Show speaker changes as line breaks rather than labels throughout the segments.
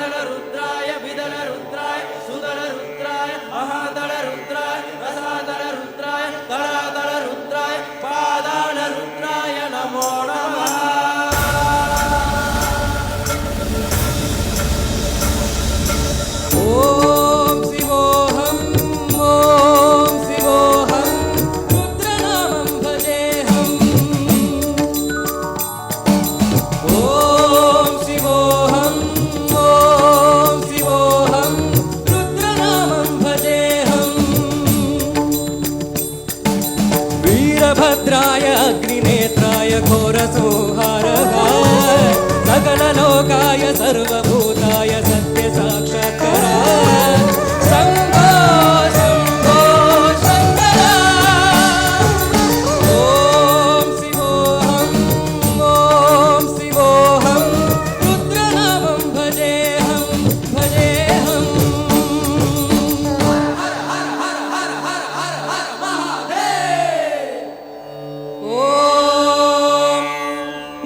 महादल रुद्राय विदल रुद्राय सुदल रुद्राय महादल रुद्राय रसादल रुद्राय दलादल रुद्राय पादाल रुद्राय नमो नमः।
ओम शिवोऽहं ओम शिवोऽहं रुद्रनामं भजेऽहम्। ओम शिवोऽहं रुद्रनामं भजेऽहम्। वीरभद्राय अग्निनेत्राय घोरसंहारकाय सकललोकाय सर्वभूताय सत्यसाक्षात्काराय शम्भो शम्भो शङ्कर। ॐ शिवोऽहं रुद्रनामं भजेऽहं भजेऽहम्। हर हर हर हर हर हर हर महादेव। ॐ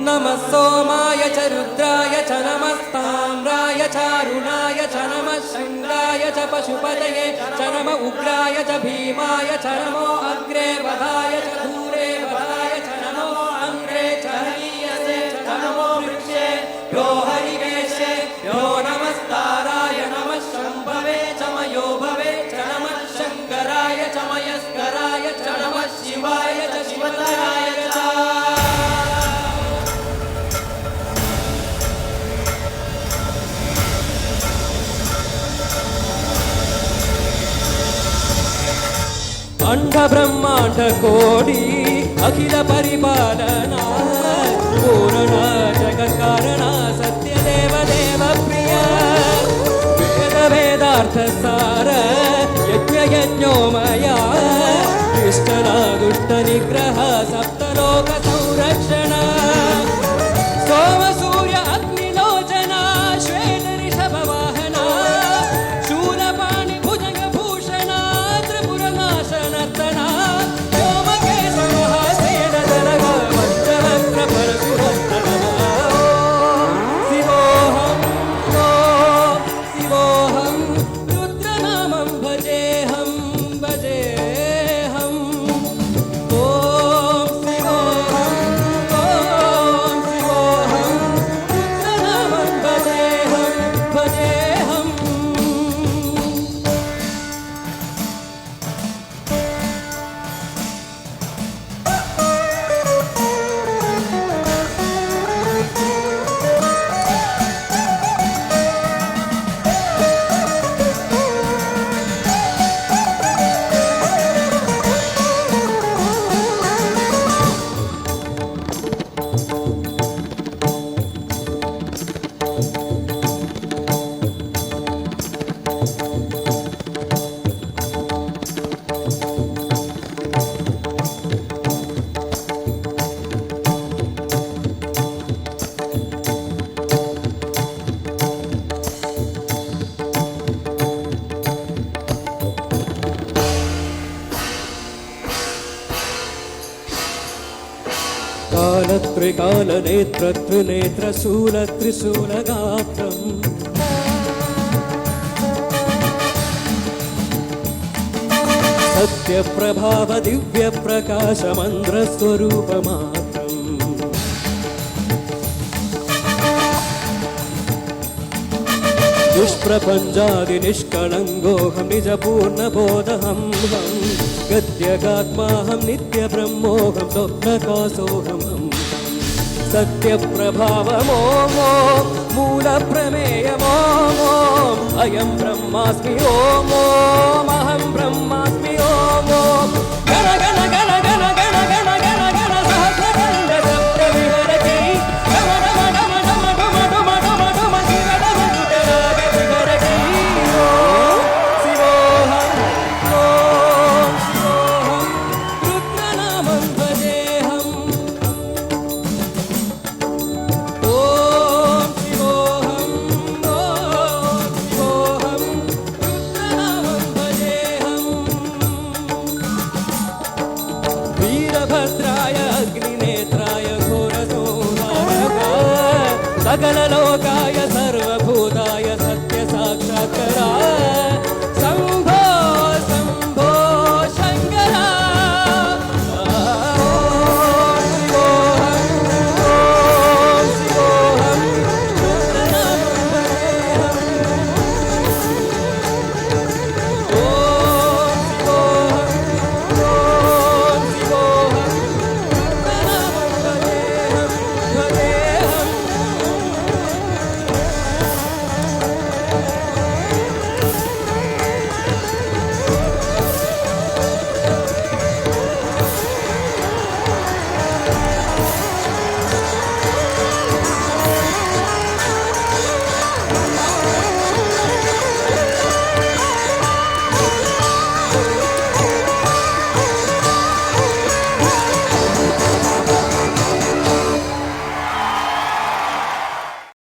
नमः सोमाय च रुद्राय च नमस्ताम्राय चारुणाय च नमः शङ्गाय च पशुपतये च नमः उग्राय च भीमाय च नमो अग्रे वधाय च दूरे वधाय च नमो अङ्ग्रे च हनीयसे च नमो वृक्षे यो हरिवेशे यो नमस्ताराय नमः शम्भवे च मयो भवे च नमः शङ्कराय च मयस्कराय च नमः शिवाय च शिवतराय च। अंड ब्रह्मांड कोडी अखिल परिपालना पूर्ण जगत कारण सत्य देव देव प्रिय वेद वेदार्थ सार यज्ञ यज्ञोमया इष्टना दुष्ट निग्रह सप्तलोक संरक्षण सोम सूर्य अग्निलोचना श्वेत ऋषभ वाहना शूलपाणि भुजंग भूषण त्रिपुर नाशनर्तना व्योमकेश महासेन जनग पंचवक्त्र परशुभक्त्र शिवोऽहं रुद्रनामं भजेऽहं भजेऽहम्। ॐ शिवोऽहं रुद्रनामं भजेऽहं भजेऽहम्। कालत्रिकालनेत्र त्रिनेत्रशूल त्रिशूलगात्रम् सत्यप्रभाव दिव्यप्रकाशमन्द्रस्वरूपमात्रम् दुष्प्रपञ्चादिनिष्कळङ्गोऽहं निजपूर्णबोधहं गद्यगात्माहं नित्यब्रह्मोऽहं स्वप्नकासोऽहम् सत्यप्रभावमो मूलप्रमेयमो अयं ब्रह्मास्मि ओम अहं ब्रह्मास्मि ओम गण गण गण गण गण गण गण गण सहस्रखण्ड सप्तविहरति डम डम डम डम डम डम डम डम शिव डम कुटराग विहरति। ओम शिवोऽहं रुद्रनामं भजेऽहम्। ओम शिवोऽहं रुद्रनामं भजेऽहम्। वीरभद्राय अग्निनेत्राय घोरसंहारकाय सकललोकाय